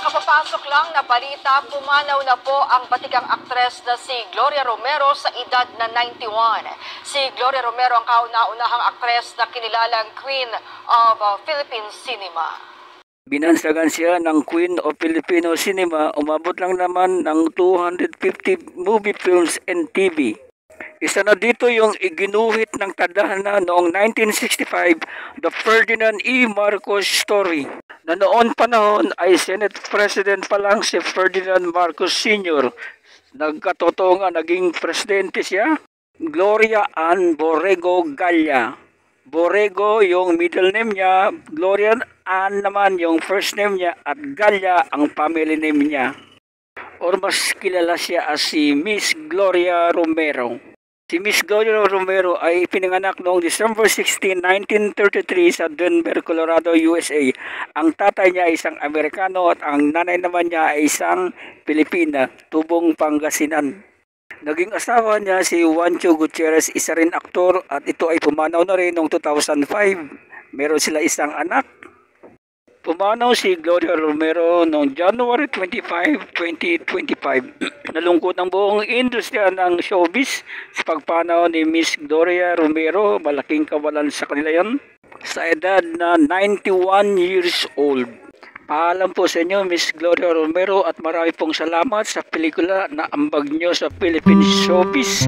Kakapapasok lang na balita, pumanaw na po ang batikang aktres na si Gloria Romero sa edad na 91. Si Gloria Romero ang kauna-unahang aktres na kinilalang Queen of Philippine Cinema. Binansagan siya ng Queen of Filipino Cinema, umabot lang naman ng 250 movie films and TV. Isa na dito yung iginuhit ng tadhana noong 1965, The Ferdinand E. Marcos Story, na noon panahon ay Senate President pa lang si Ferdinand Marcos Sr. Nagkatotoo nga naging presidente siya. Gloria Ann Borrego Galla. Borrego yung middle name niya, Gloria Ann naman yung first name niya, at Galla ang family name niya. Or mas kilala siya as si Miss Gloria Romero. Si Miss Gloria Romero ay pinanganak noong December 16, 1933 sa Denver, Colorado, USA. Ang tatay niya ay isang Amerikano at ang nanay naman niya ay isang Pilipina, tubong Pangasinan. Naging asawa niya si Juancho Gutierrez, isa rin aktor, at ito ay pumanaw na rin noong 2005. Meron sila isang anak. Pumanaw si Gloria Romero noong January 25, 2025. Nalungkot ang buong industriya ng showbiz sa pagpanaw ni Miss Gloria Romero. Malaking kawalan sa kanila yan. Sa edad na 91 years old. Paalam po sa inyo, Miss Gloria Romero, at marami pong salamat sa pelikula na ambag nyo sa Philippine showbiz.